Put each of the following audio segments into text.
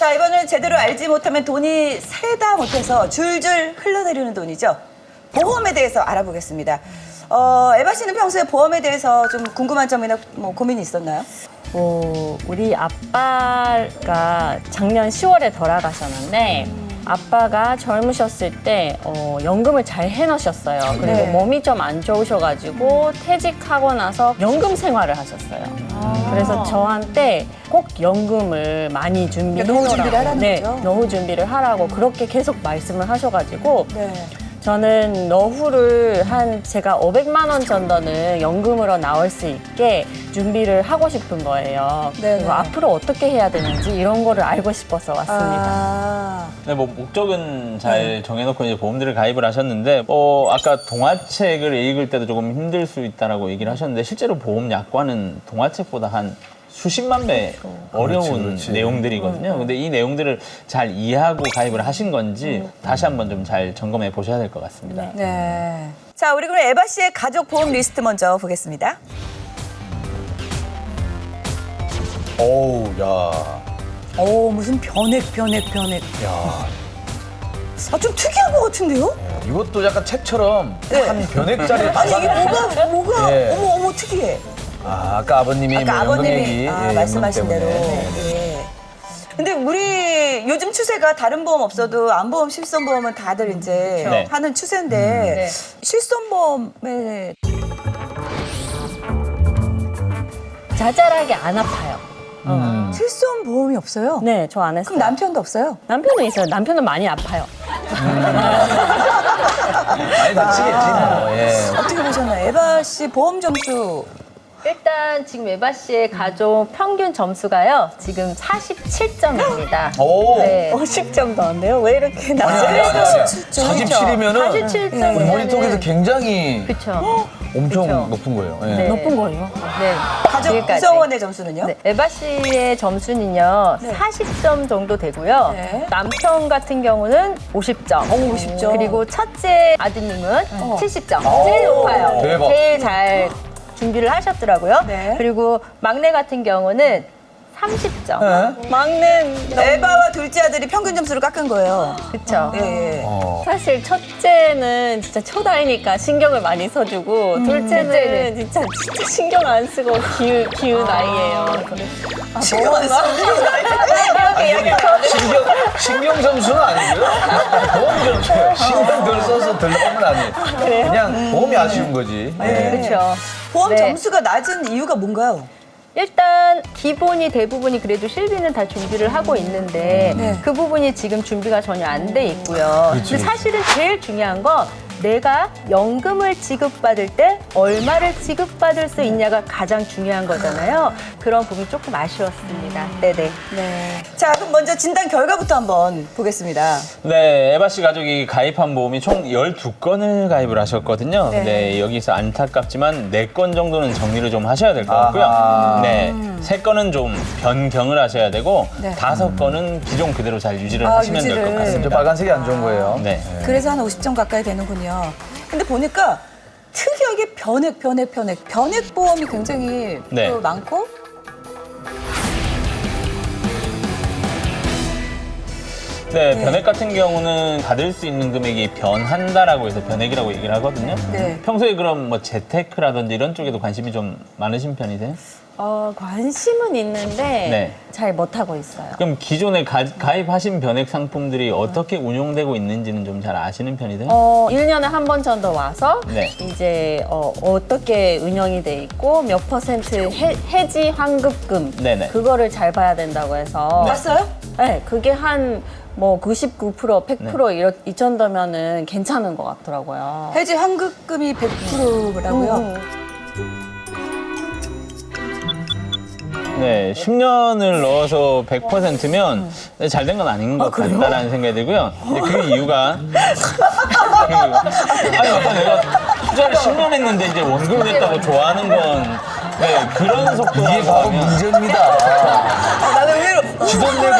자, 이번엔 제대로 알지 못하면 돈이 새다 못해서 줄줄 흘러내리는 돈이죠. 보험에 대해서 알아보겠습니다. 에바 씨는 평소에 보험에 대해서 좀 궁금한 점이나 뭐 고민이 있었나요? 우리 아빠가 작년 10월에 돌아가셨는데 아빠가 젊으셨을 때 연금을 잘 해놓으셨어요. 그리고 네. 몸이 좀 안 좋으셔가지고 퇴직하고 나서 연금 생활을 하셨어요. 그래서 저한테 꼭 연금을 많이 준비해놓으라고. 노후 준비를 하라는 네, 거죠? 노후 준비를 하라고 그렇게 계속 말씀을 하셔가지고 네. 저는 노후를 제가 500만 원 정도는 연금으로 나올 수 있게 준비를 하고 싶은 거예요. 네네. 그리고 앞으로 어떻게 해야 되는지 이런 거를 알고 싶어서 왔습니다. 네, 뭐 목적은 잘 정해놓고 이제 보험들을 가입을 하셨는데 아까 동화책을 읽을 때도 조금 힘들 수 있다라고 얘기를 하셨는데 실제로 보험 약관은 동화책보다 한 수십만 배 어려운 그렇지. 내용들이거든요. 근데 이 내용들을 잘 이해하고 가입을 하신 건지 다시 한번 좀 잘 점검해 보셔야 될 것 같습니다. 네. 자, 우리 그럼 에바 씨의 가족 보험 리스트 먼저 보겠습니다. 어우, 야. 무슨 변액. 야. 좀 특이한 것 같은데요? 이것도 약간 책처럼 네. 한 변액짜리. 아니, 이게 뭐가, 예. 어머, 특이해. 아까 아버님이 아까 뭐 연금 아버님이 얘기. 예, 말씀하신 연금 대로. 때문에. 예. 근데 우리 요즘 추세가 다른 보험 없어도 안보험, 실손보험은 다들 이제 네. 하는 추세인데 네. 실손보험에 자잘하게 안 아파요. 실손보험이 없어요? 네, 저 안 했어요. 그럼 남편도 없어요? 남편은 있어요. 남편은 많이 아파요. 많이 다치겠지, 뭐. 예. 어떻게 보셨나요? 에바 씨 보험 점수 일단 지금 에바 씨의 가족 평균 점수가요. 지금 47점입니다. 오. 네. 50점도 안 돼요? 왜 이렇게 아니, 낮아요? 아니, 아니. 47이면은 47점. 우리 머릿속에서 굉장히 그렇죠. 엄청 그쵸. 높은 거예요. 예. 네. 높은 거예요? 네. 가족 뒤에까지. 구성원의 점수는요? 네, 에바 씨의 점수는요. 네. 40점 정도 되고요. 네. 남편 같은 경우는 50점. 50점. 그리고 첫째 아드님은 70점. 오, 제일 높아요. 대박. 제일 잘 준비를 하셨더라고요. 네. 그리고 막내 같은 경우는 30점. 막내 에바와 둘째 아들이 평균 점수를 깎은 거예요. 그렇죠. 예. 사실 첫째는 진짜 초다이니까 신경을 많이 써주고 둘째는 진짜 신경 안 쓰고 기운 아이예요. 신경 안 써. 신경 점수는 아니고요. 보험 점수예요. 신경 덜 써서 덜 나오면 아니에요. 그냥 보험이 아쉬운 거지. 예. 그렇죠. 보험 네. 점수가 낮은 이유가 뭔가요? 일단 기본이 대부분이 그래도 실비는 다 준비를 하고 있는데 네. 그 부분이 지금 준비가 전혀 안 돼 있고요. 그렇지. 근데 사실은 제일 중요한 건 내가 연금을 지급받을 때 얼마를 지급받을 수 있냐가 가장 중요한 거잖아요. 그런 부분이 조금 아쉬웠습니다. 네네. 네. 자, 그럼 먼저 진단 결과부터 한번 보겠습니다. 네, 에바 씨 가족이 가입한 보험이 총 12건을 가입을 하셨거든요. 네. 네, 여기서 안타깝지만 4건 정도는 정리를 좀 하셔야 될 것 같고요. 아하. 네, 3건은 좀 변경을 하셔야 되고 네. 5건은 기존 그대로 잘 유지를 하시면 될 것 유지를. 저 같습니다. 빨간색이 안 좋은 거예요. 네. 그래서 한 50점 가까이 되는군요. 근데 보니까 특이하게 변액 보험이 굉장히 네. 또 많고 네, 변액 같은 경우는 받을 수 있는 금액이 변한다라고 해서 변액이라고 얘기를 하거든요. 네. 평소에 그럼 뭐 재테크라든지 이런 쪽에도 관심이 좀 많으신 편이세요? 관심은 있는데 네. 잘 못하고 있어요. 그럼 기존에 가입하신 변액 상품들이 어떻게 운용되고 있는지는 좀 잘 아시는 편이세요? 1년에 한 번 정도 와서 네. 이제 어떻게 운영이 돼 있고 몇 퍼센트 해지 환급금 네네. 그거를 잘 봐야 된다고 해서 봤어요? 네, 그게 한 뭐 99%, 100% 이 정도면은 괜찮은 것 같더라고요. 해지 환급금이 100%라고요. 네, 10년을 넣어서 100%면 잘 된 건 아닌 것 같다라는 생각이 들고요. 근데 그 이유가 아니 어떤 내가 투자를 10년 했는데 이제 원금이 됐다고 좋아하는 건 네, 그런 속도가 이게 바로 문제입니다. 나는 의외로 지돈 내고,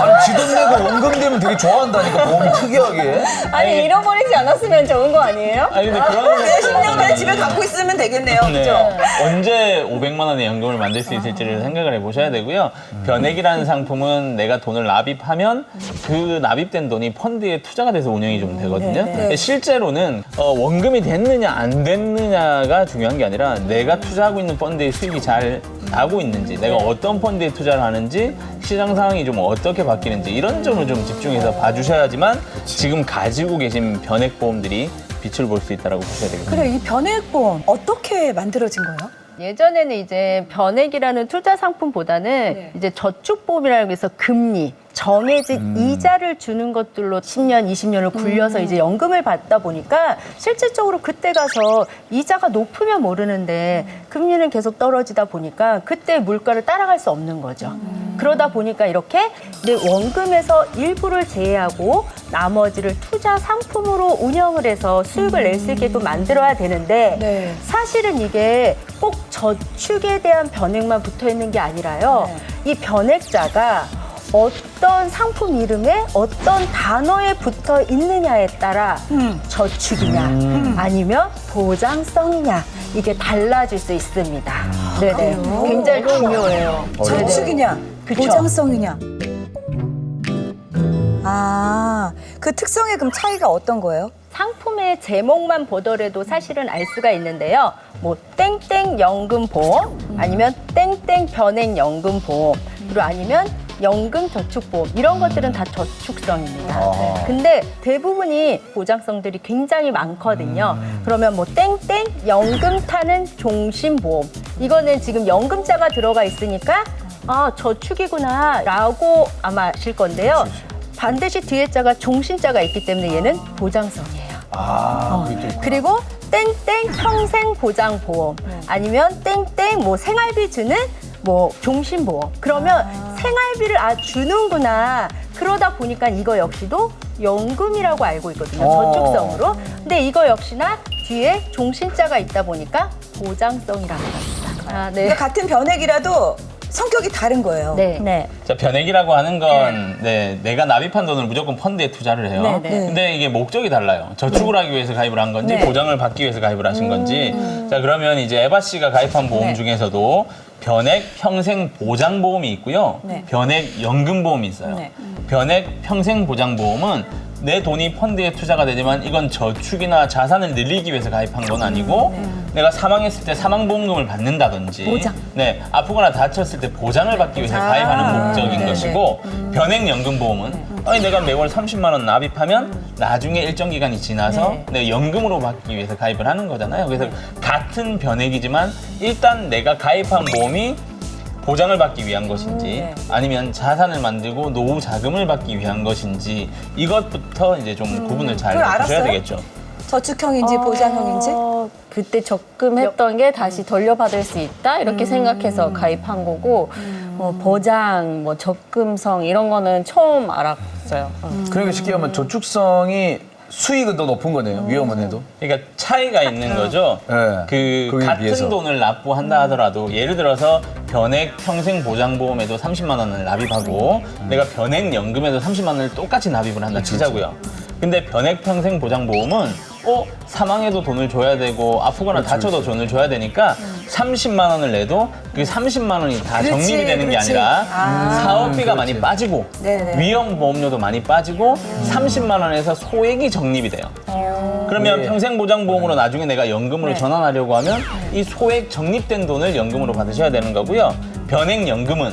아니, 지돈 내고 이거 원금 되면 되게 좋아한다니까, 보험이 특이하게. 아니 잃어버리지 않았으면 좋은 거 아니에요? 아니 근데 그런 네, 10년간 집에 갖고 있으면 되겠네요. 그죠? 언제 500만 원의 연금을 만들 수 있을지를 생각을 해보셔야 되고요. 변액이라는 상품은 내가 돈을 납입하면 그 납입된 돈이 펀드에 투자가 돼서 운영이 좀 되거든요. 근데 실제로는 원금이 됐느냐 안 됐느냐가 중요한 게 아니라 내가 투자하고 있는 펀드의 수익이 잘 나고 있는지, 내가 어떤 펀드에 투자를 하는지, 시장 상황이 좀 어떻게 바뀌는지 이런 점을 좀 집중해서 봐주셔야지만 지금 가지고 계신 변액보험들이 빛을 볼 수 있다고 보셔야 되겠습니다. 그래, 이 변액보험 어떻게 만들어진 거예요? 예전에는 이제 변액이라는 투자 상품보다는 이제 저축보험이라고 해서 금리, 정해진 이자를 주는 것들로 10년, 20년을 굴려서 이제 연금을 받다 보니까 실질적으로 그때 가서 이자가 높으면 모르는데 금리는 계속 떨어지다 보니까 그때 물가를 따라갈 수 없는 거죠. 그러다 보니까 이렇게 내 원금에서 일부를 제외하고 나머지를 투자 상품으로 운영을 해서 수익을 낼 수 있게끔 만들어야 되는데 네. 사실은 이게 꼭 저축에 대한 변액만 붙어 있는 게 아니라요. 이 변액자가 어떤 상품 이름에 어떤 단어에 붙어 있느냐에 따라 저축이냐 아니면 보장성이냐 이게 달라질 수 있습니다. 네네. 굉장히 중요해요. 저축이냐, 그쵸. 보장성이냐. 아, 그 특성의 그럼 차이가 어떤 거예요? 상품의 제목만 보더라도 사실은 알 수가 있는데요. 뭐 땡땡 연금 보험 아니면 땡땡 변액 연금 보험 그리고 아니면 연금 저축 보험 이런 것들은 다 저축성입니다. 근데 대부분이 보장성들이 굉장히 많거든요. 그러면 뭐 땡땡 연금 타는 종신 보험 이거는 지금 연금자가 들어가 있으니까 아 저축이구나라고 아마 아실 건데요. 반드시 뒤에 자가 종신자가 있기 때문에 얘는 보장성이에요. 그게 또 그리고 땡땡 평생 보장 보험 아니면 땡땡 뭐 생활비 주는 뭐 종신보험 그러면 생활비를 주는구나 그러다 보니까 이거 역시도 연금이라고 알고 있거든요. 저축성으로. 근데 이거 역시나 뒤에 종신자가 있다 보니까 보장성이라고 합니다. 네. 그러니까 같은 변액이라도 성격이 다른 거예요. 네. 네. 자, 변액이라고 하는 건 내가 납입한 돈을 무조건 펀드에 투자를 해요. 네, 네. 근데 이게 목적이 달라요. 저축을 하기 위해서 가입을 한 건지 네. 보장을 받기 위해서 가입을 하신 건지. 자, 그러면 이제 에바 씨가 가입한 보험 네. 중에서도 변액 평생 보장 보험이 있고요. 네. 변액 연금 보험이 있어요. 네. 변액 평생 보장 보험은 내 돈이 펀드에 투자가 되지만 이건 저축이나 자산을 늘리기 위해서 가입한 건 아니고 내가 사망했을 때 사망보험금을 받는다든지 보장. 네, 아프거나 다쳤을 때 보장을 받기 위해서 가입하는 목적인 네, 것이고 변액연금보험은 아니 내가 매월 30만 원 납입하면 나중에 일정 기간이 지나서 내 연금으로 받기 위해서 가입을 하는 거잖아요. 그래서 같은 변액이지만 일단 내가 가입한 보험이 보장을 받기 위한 것인지 아니면 자산을 만들고 노후 자금을 받기 위한 것인지 이것부터 이제 좀 구분을 잘 그걸 해주셔야 알았어요? 되겠죠. 저축형인지 보장형인지? 그때 적금했던 게 다시 돌려받을 수 있다 이렇게 생각해서 가입한 거고 보장, 뭐 적금성 이런 거는 처음 알았어요. 그러니까 쉽게 하면 저축성이 수익은 더 높은 거네요. 위험은 해도. 그러니까 차이가 있는 거죠. 네. 그 거기에 같은 비해서. 돈을 납부한다 하더라도 예를 들어서 변액 평생 보장보험에도 30만 원을 납입하고 내가 변액 연금에도 30만 원을 똑같이 납입을 한다 치자고요. 근데 변액 평생 보장보험은 사망해도 돈을 줘야 되고 아프거나 다쳐도 돈을 줘야 되니까 30만 원을 내도 그 30만 원이 다 그렇지, 정립이 되는 게 그렇지. 아니라 사업비가 많이 빠지고 네네. 위험보험료도 많이 빠지고 30만 원에서 소액이 정립이 돼요. 그러면 평생보장보험으로 나중에 내가 연금으로 전환하려고 하면 이 소액 적립된 돈을 연금으로 받으셔야 되는 거고요. 변액연금은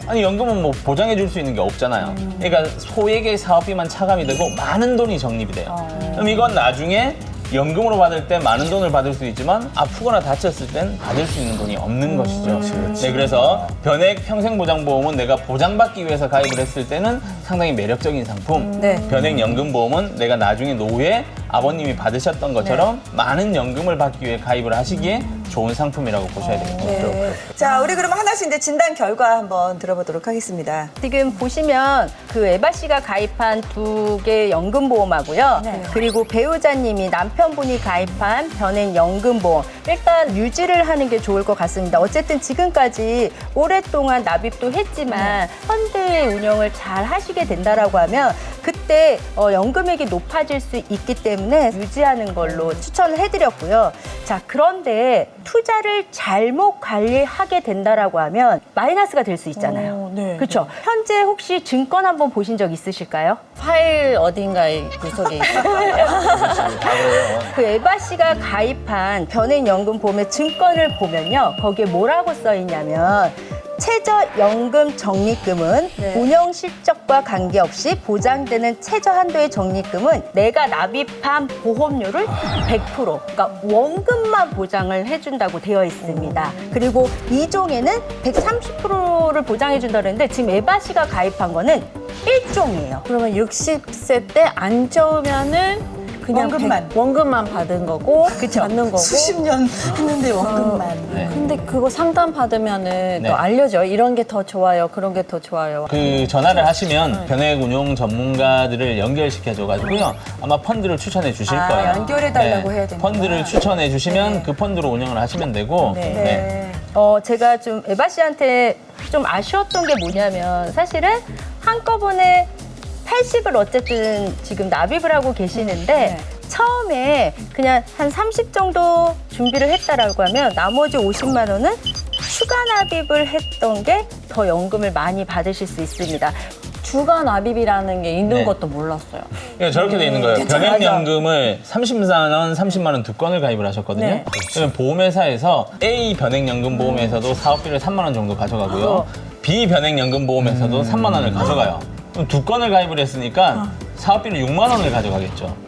아니 연금은 뭐 보장해 줄 수 있는 게 없잖아요. 그러니까 소액의 사업비만 차감이 되고 많은 돈이 적립이 돼요. 그럼 이건 나중에 연금으로 받을 때 많은 돈을 받을 수 있지만 아프거나 다쳤을 땐 받을 수 있는 돈이 없는 것이죠. 네, 그래서 변액 평생보장보험은 내가 보장받기 위해서 가입을 했을 때는 상당히 매력적인 상품. 네. 변액연금보험은 내가 나중에 노후에 아버님이 받으셨던 것처럼 많은 연금을 받기 위해 가입을 하시기에 좋은 상품이라고 보셔야 되겠죠. 네. 자, 우리 그럼 하나씩 이제 진단 결과 한번 들어보도록 하겠습니다. 지금 보시면 그 에바 씨가 가입한 2개 연금보험하고요. 네. 그리고 배우자님이 남편분이 가입한 변액 연금보험. 일단 유지를 하는 게 좋을 것 같습니다. 어쨌든 지금까지 오랫동안 납입도 했지만 펀드 운영을 잘 하시게 된다라고 하면 그때 연금액이 높아질 수 있기 때문에 유지하는 걸로 추천을 해드렸고요. 자, 그런데 투자를 잘못 관리하게 된다라고 하면 마이너스가 될 수 있잖아요. 네, 그렇죠. 현재 혹시 증권 한번 보신 적 있으실까요? 파일 어딘가에 구석에 있어요. 그 에바 씨가 가입한 변액연금보험의 증권을 보면요. 거기에 뭐라고 써 있냐면 최저연금 적립금은 운영 실적과 관계없이 보장되는 최저 한도의 적립금은 내가 납입한 보험료를 100%, 그러니까 원금만 보장을 해준다고 되어 있습니다. 그리고 2종에는 130%를 보장해준다 그랬는데 지금 에바 씨가 가입한 거는 1종이에요. 그러면 60세 때 안 적으면은 그냥 원금만 받은 거고 받는 거고. 수십 년 했는데 원금만. 네. 근데 그거 상담 받으면은 네. 또 알려줘요. 이런 게 더 좋아요. 그런 게 더 좋아요. 그 전화를 하시면 변액 운용 전문가들을 연결시켜줘가지고요. 아마 펀드를 추천해 주실 거예요. 연결해달라고 해야 되는구나. 펀드를 추천해 주시면 그 펀드로 운영을 하시면 되고. 네. 제가 좀 에바 씨한테 좀 아쉬웠던 게 뭐냐면 사실은 한꺼번에 80을 어쨌든 지금 납입을 하고 계시는데 처음에 그냥 한 30 정도 준비를 했다라고 하면 나머지 50만 원은 추가 납입을 했던 게 더 연금을 많이 받으실 수 있습니다. 주간 납입이라는 게 있는 네. 것도 몰랐어요. 그러니까 저렇게 돼 있는 거예요. 변액연금을 30만 원, 30만 원 2건을 가입을 하셨거든요. 네. 그러면 보험회사에서 A 변액연금 보험에서도 사업비를 3만 원 정도 가져가고요. B 변액연금 보험에서도 3만 원을 가져가요. 그럼 2건을 가입을 했으니까 사업비를 6만 원을 가져가겠죠.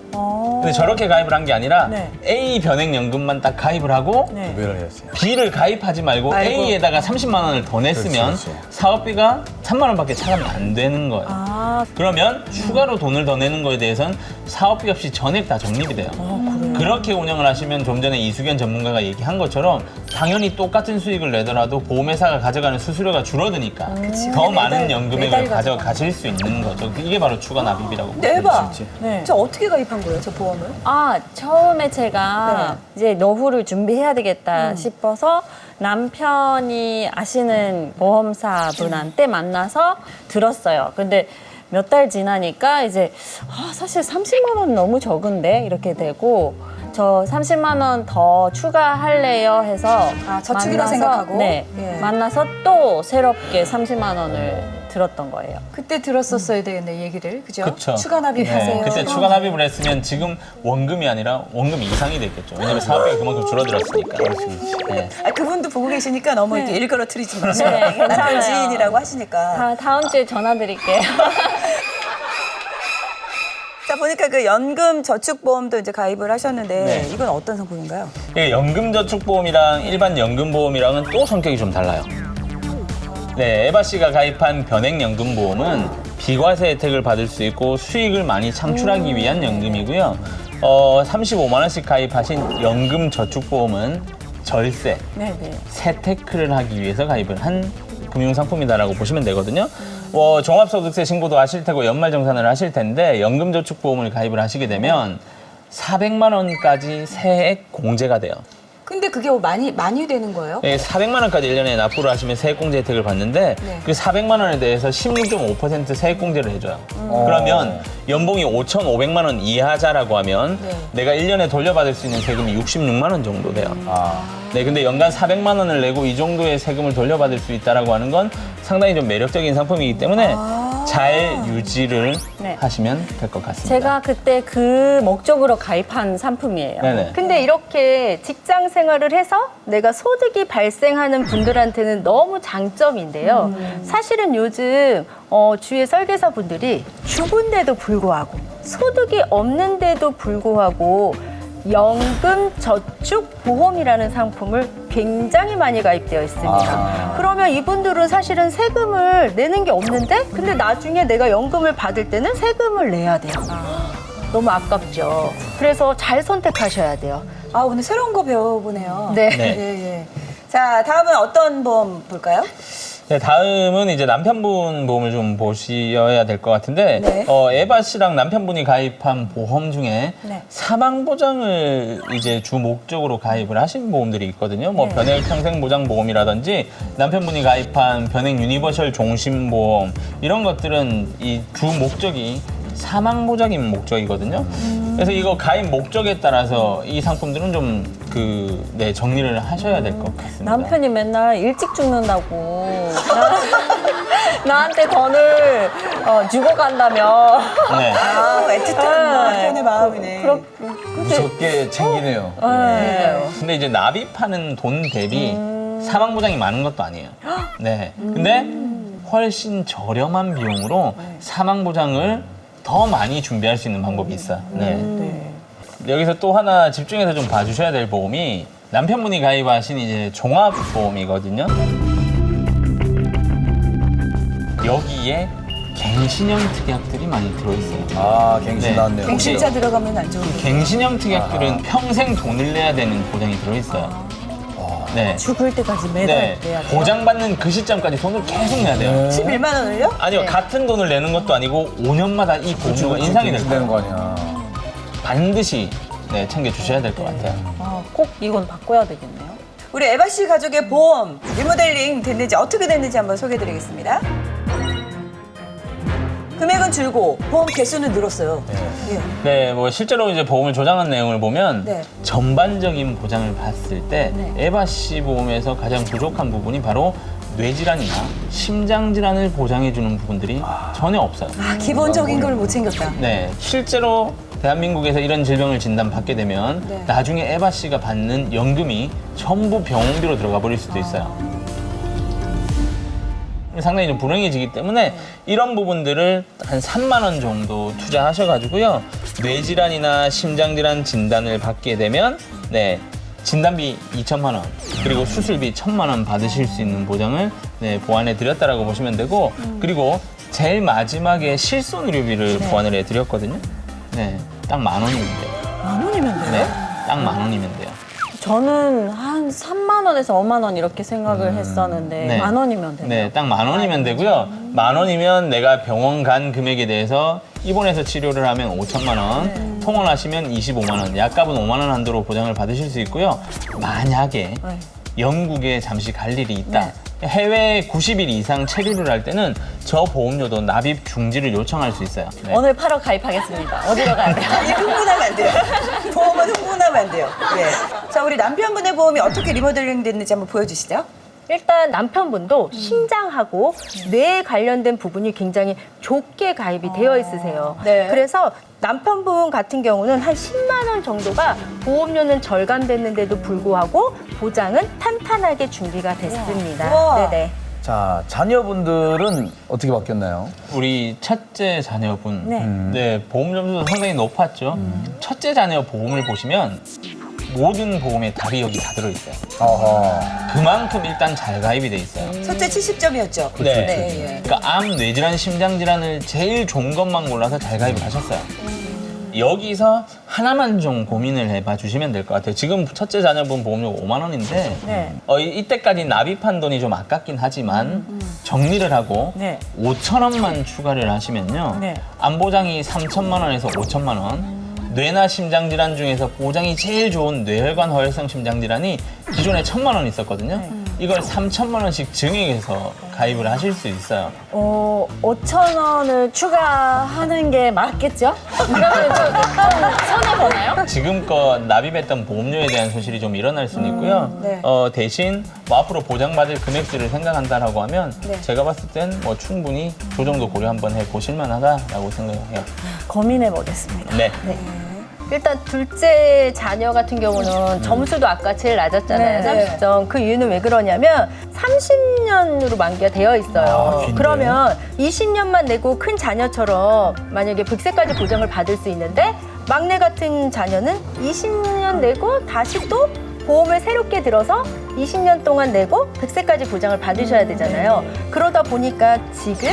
근데 저렇게 가입을 한 게 아니라 A 변액연금만 딱 가입을 하고 구별을 했어요. B를 가입하지 말고 A에다가 30만 원을 더 냈으면 사업비가 3만 원밖에 차감이 안 되는 거예요. 그러면 추가로 돈을 더 내는 거에 대해서는 사업비 없이 전액 다 적립이 돼요. 그렇게 운영을 하시면 좀 전에 이수견 전문가가 얘기한 것처럼 당연히 똑같은 수익을 내더라도 보험회사가 가져가는 수수료가 줄어드니까 더 많은 연금액을 가져가실 수 있는 거죠. 이게 바로 추가 납입이라고 네, 보시면 되죠. 저 어떻게 가입한 거예요, 저 보험을? 처음에 제가 이제 노후를 준비해야 되겠다 싶어서 남편이 아시는 보험사 분한테 만나서 들었어요. 근데 몇 달 지나니까 이제 사실 30만 원 너무 적은데 이렇게 되고 저 30만 원 더 추가할래요 해서 저축이라 생각하고? 만나서 또 새롭게 30만 원을 들었던 거예요. 그때 들었었어야 되겠네, 얘기를. 그죠? 그쵸. 추가 납입하세요. 그때 추가 납입을 했으면 지금 원금이 아니라 원금 이상이 됐겠죠. 왜냐면 사업비가 그만큼 줄어들었으니까. 네. 그분도 보고 계시니까 너무 이렇게 일그러뜨리지 마세요. 네, 남편 괜찮아요. 지인이라고 하시니까. 다음 주에 전화 드릴게요. 자, 보니까 그 연금 저축보험도 이제 가입을 하셨는데 네. 이건 어떤 상품인가요? 연금저축보험이랑 일반 연금보험이랑은 또 성격이 좀 달라요. 네, 에바 씨가 가입한 변액연금보험은 비과세 혜택을 받을 수 있고 수익을 많이 창출하기 위한 연금이고요. 35만 원씩 가입하신 연금저축보험은 절세, 세테크를 하기 위해서 가입을 한 금융상품이다라고 보시면 되거든요. 종합소득세 신고도 하실 테고 연말정산을 하실 텐데 연금저축보험을 가입을 하시게 되면 400만 원까지 세액 공제가 돼요. 근데 그게 많이 되는 거예요? 네, 400만 원까지 1년에 납부를 하시면 세액공제 혜택을 받는데 그 400만 원에 대해서 16.5% 세액공제를 해줘요. 그러면 연봉이 5,500만 원 이하자라고 하면 내가 1년에 돌려받을 수 있는 세금이 66만 원 정도 돼요. 네, 근데 연간 400만 원을 내고 이 정도의 세금을 돌려받을 수 있다라고 하는 건 상당히 좀 매력적인 상품이기 때문에 잘 유지를 하시면 될 것 같습니다. 제가 그때 그 목적으로 가입한 상품이에요. 네네. 근데 이렇게 직장 생활을 해서 내가 소득이 발생하는 분들한테는 너무 장점인데요. 사실은 요즘 주위의 설계사 분들이 주부인데도 불구하고 소득이 없는데도 불구하고 연금저축보험이라는 상품을 굉장히 많이 가입되어 있습니다. 그러면 이분들은 사실은 세금을 내는 게 없는데 근데 나중에 내가 연금을 받을 때는 세금을 내야 돼요. 너무 아깝죠. 그래서 잘 선택하셔야 돼요. 아, 오늘 새로운 거 배워보네요. 네. 네. 예, 예. 자, 다음은 어떤 보험 볼까요? 네, 다음은 이제 남편분 보험을 좀 보셔야 될 것 같은데, 네. 에바 씨랑 남편분이 가입한 보험 중에 네. 사망 보장을 이제 주 목적으로 가입을 하신 보험들이 있거든요. 뭐 네. 변액 평생 보장 보험이라든지 남편분이 가입한 변액 유니버셜 종신 보험 이런 것들은 이 주 목적이 사망 보장인 목적이거든요. 그래서 이거 가입 목적에 따라서 이 상품들은 좀 정리를 하셔야 될 것 같습니다. 남편이 맨날 일찍 죽는다고 나한테 돈을 주고 간다며. 네. 아, 애틋한 남편의 마음이네. 무섭게 챙기네요. 근데 이제 납입하는 돈 대비 사망 보장이 많은 것도 아니에요. 네. 근데 훨씬 저렴한 비용으로 사망 보장을 더 많이 준비할 수 있는 방법이 있어요. 네. 여기서 또 하나 집중해서 좀 봐주셔야 될 보험이 남편분이 가입하신 이제 종합보험이거든요. 여기에 갱신형 특약들이 많이 들어있어요. 아, 갱신 네. 나왔네요. 갱신자 들어가면 안 좋은데. 갱신형 특약들은 평생 돈을 내야 되는 보장이 들어있어요. 네. 죽을 때까지 매달 네. 내야 돼요. 보장받는 그 시점까지 돈을 계속 내야 돼요. 11만 원을요? 아니요, 같은 돈을 내는 것도 아니고 5년마다 이 보험료가 인상이 될 되는 거예요. 거 아니야. 반드시 챙겨주셔야 될 것 같아요. 꼭 이건 바꿔야 되겠네요. 우리 에바 씨 가족의 보험 리모델링 됐는지 어떻게 됐는지 한번 소개해드리겠습니다. 금액은 줄고 보험 개수는 늘었어요. 예. 네, 뭐 실제로 이제 보험을 조장한 내용을 보면 네. 전반적인 보장을 봤을 때 에바 씨 보험에서 가장 부족한 부분이 바로 뇌질환이나 심장질환을 보장해주는 부분들이 전혀 없어요. 아, 기본적인 걸 못 챙겼다. 네, 실제로 대한민국에서 이런 질병을 진단받게 되면 네. 나중에 에바 씨가 받는 연금이 전부 병원비로 들어가 버릴 수도 있어요. 상당히 좀 불행해지기 때문에 이런 부분들을 한 3만 원 정도 투자하셔가지고요. 뇌질환이나 심장질환 진단을 받게 되면 진단비 2천만 원 그리고 수술비 1,000만 원 받으실 수 있는 보장을 보완해 드렸다라고 보시면 되고 그리고 제일 마지막에 실손 의료비를 보완을 해 드렸거든요. 네, 딱 10,000원이면 돼요. 10,000원이면 돼요? 네, 딱 10,000원이면 돼요. 저는 한 3만 원에서 5만 원 이렇게 생각을 했었는데 네. 10,000원이면 되네요. 네, 딱 10,000원이면 되고요. 10,000원이면 내가 병원 간 금액에 대해서 입원해서 치료를 하면 5천만 원, 통원하시면 25만 원, 약값은 5만 원 한도로 보장을 받으실 수 있고요. 만약에 영국에 잠시 갈 일이 있다. 해외에 90일 이상 체류를 할 때는 저 보험료도 납입 중지를 요청할 수 있어요. 네. 오늘 8월 가입하겠습니다. 어디로 가야 돼요? 이 흥분하면 안 돼요. 보험은 흥분하면 안 돼요. 예. 자, 우리 남편분의 보험이 어떻게 리모델링 됐는지 한번 보여주시죠. 일단 남편분도 심장하고 뇌에 관련된 부분이 굉장히 좁게 가입이 되어 있으세요. 네. 그래서 남편분 같은 경우는 한 10만 원 정도가 보험료는 절감됐는데도 불구하고 보장은 탄탄하게 준비가 됐습니다. 우와. 네네. 자, 자녀분들은 어떻게 바뀌었나요? 우리 첫째 자녀분, 네. 보험 점수도 상당히 높았죠. 첫째 자녀 보험을 보시면 모든 보험에 답이 여기 다 들어있어요. 어허. 그만큼 일단 잘 가입이 돼 있어요. 첫째 70점이었죠. 네. 네. 그러니까 암, 뇌질환, 심장질환을 제일 좋은 것만 골라서 잘 가입을 하셨어요. 여기서 하나만 좀 고민을 해봐 주시면 될 것 같아요. 지금 첫째 자녀분 보험료가 5만 원인데 네. 이때까지 납입한 돈이 좀 아깝긴 하지만 정리를 하고 네. 5천 원만 추가를 하시면요. 네. 암 보장이 3천만 원에서 5천만 원. 뇌나 심장질환 중에서 보장이 제일 좋은 뇌혈관 허혈성 심장질환이 기존에 1,000만 원 있었거든요. 이걸 3천만 원씩 증액해서 가입을 하실 수 있어요. 5,000원을 추가하는 게 맞겠죠? 그러면 좀 손해보나요? 지금껏 납입했던 보험료에 대한 손실이 좀 일어날 수는 있고요. 네. 대신 뭐 앞으로 보장받을 금액들을 생각한다라고 하면 네. 제가 봤을 땐 뭐 충분히 조정도 고려 한번 해보실 만하다라고 생각해요. 고민해보겠습니다. 네. 일단 둘째 자녀 같은 경우는 점수도 아까 제일 낮았잖아요. 네. 30점. 그 이유는 왜 그러냐면 30년으로 만기가 되어 있어요. 긴데. 그러면 20년만 내고 큰 자녀처럼 만약에 100세까지 보장을 받을 수 있는데 막내 같은 자녀는 20년 내고 다시 또 보험을 새롭게 들어서 20년 동안 내고 100세까지 보장을 받으셔야 되잖아요. 그러다 보니까 지금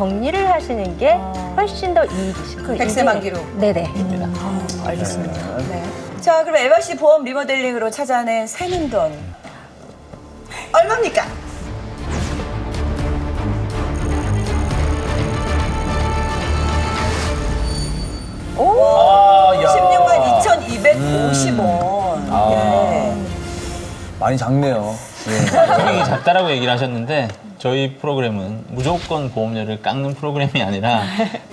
정리를 하시는 게 훨씬 더 이익이십니다. 백세만기로. 네네. 알겠습니다. 네. 자, 그럼 에바 씨 보험 리모델링으로 찾아낸 새는 돈 얼마입니까? 아, 야. 16만 2,250원. 예. 많이 작네요. 예. 금액이 작다라고 얘기를 하셨는데 저희 프로그램은 무조건 보험료를 깎는 프로그램이 아니라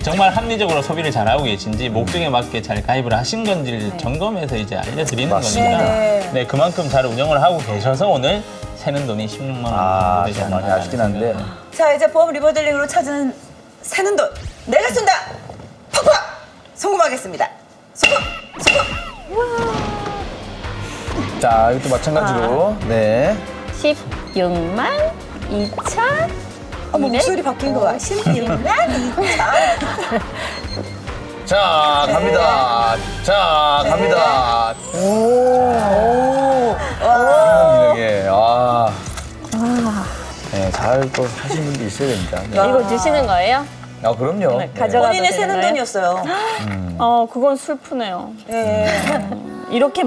정말 합리적으로 소비를 잘하고 계신지 목적에 맞게 잘 가입을 하신 건지를 점검해서 이제 알려드리는 맞습니다. 거니까 네. 네, 그만큼 잘 운영을 하고 계셔서 오늘 새는 돈이 16만 원 아, 정도 되지 좀 많이 않나 아쉽긴 한데. 자, 이제 보험 리모델링으로 찾은 새는 돈 내가 쏜다. 팍팍 성공하겠습니다. 성공. 자, 이것도 마찬가지로. 네. 16만 2천. 어머, 목소리 바뀐 거 봐. 16만 2천. 자, 갑니다. 자, 갑니다. 기능에. 아. 네, 잘 또 하시는 분도 있어야 됩니다. 네. 이거 주시는 거예요? 아, 그럼요. 네, 가져가- 본인의 되는 새는 거예요? 돈이었어요. 그건 슬프네요. 예. 이렇게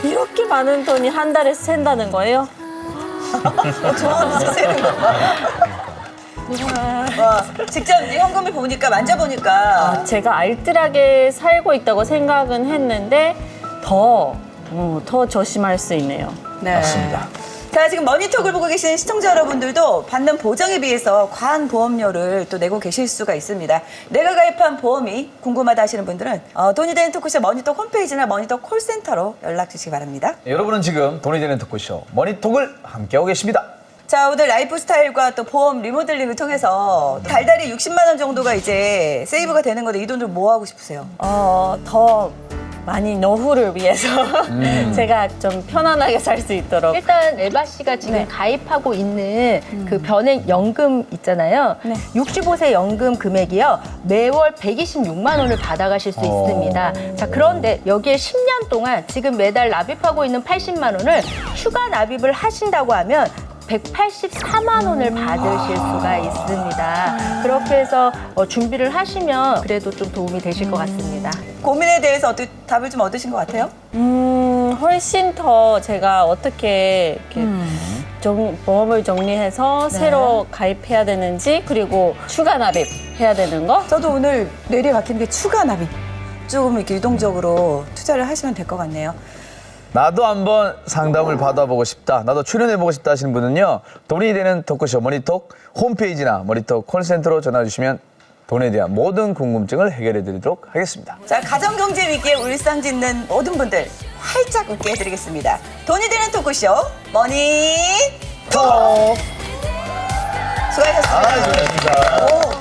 이렇게 많은 돈이 한 달에 샌다는 거예요? 좋아하면서 새는 거. 와, 직접 이제 현금을 보니까 만져보니까 제가 알뜰하게 살고 있다고 생각은 했는데 더 조심할 수 있네요. 네. 맞습니다. 자, 지금 머니톡을 보고 계신 시청자 여러분들도 받는 보장에 비해서 과한 보험료를 또 내고 계실 수가 있습니다. 내가 가입한 보험이 궁금하다 하시는 분들은 돈이 되는 토크쇼 머니톡 홈페이지나 머니톡 콜센터로 연락 주시기 바랍니다. 네, 여러분은 지금 돈이 되는 토크쇼 머니톡을 함께하고 계십니다. 자, 오늘 라이프 스타일과 또 보험 리모델링을 통해서 달달이 60만 원 정도가 이제 세이브가 되는 건데 이 돈을 뭐 하고 싶으세요? 더 많이 노후를 위해서 제가 좀 편안하게 살 수 있도록. 일단 에바 씨가 지금 네. 가입하고 있는 그 변액 연금 있잖아요. 네. 65세 연금 금액이요. 매월 126만 원을 받아가실 수 있습니다. 자, 그런데 여기에 10년 동안 지금 매달 납입하고 있는 80만 원을 추가 납입을 하신다고 하면 184만 원을 받으실 수가 있습니다. 그렇게 해서 준비를 하시면 그래도 좀 도움이 되실 것 같습니다. 고민에 대해서 어떻게 답을 좀 얻으신 것 같아요? 훨씬 더 제가 어떻게 이렇게 보험을 정리해서 새로 가입해야 되는지 그리고 추가 납입해야 되는 거 저도 오늘 뇌리에 박히는 게 추가 납입. 조금 이렇게 유동적으로 투자를 하시면 될 것 같네요. 나도 한번 상담을 받아보고 싶다. 나도 출연해보고 싶다 하시는 분은요. 돈이 되는 토크쇼 머니톡 홈페이지나 머니톡 콜센터로 전화주시면 돈에 대한 모든 궁금증을 해결해드리도록 하겠습니다. 자, 가정경제 위기에 울상 짓는 모든 분들 활짝 웃게 해드리겠습니다. 돈이 되는 토크쇼 머니톡. 수고하셨습니다. 수고하셨습니다. 오,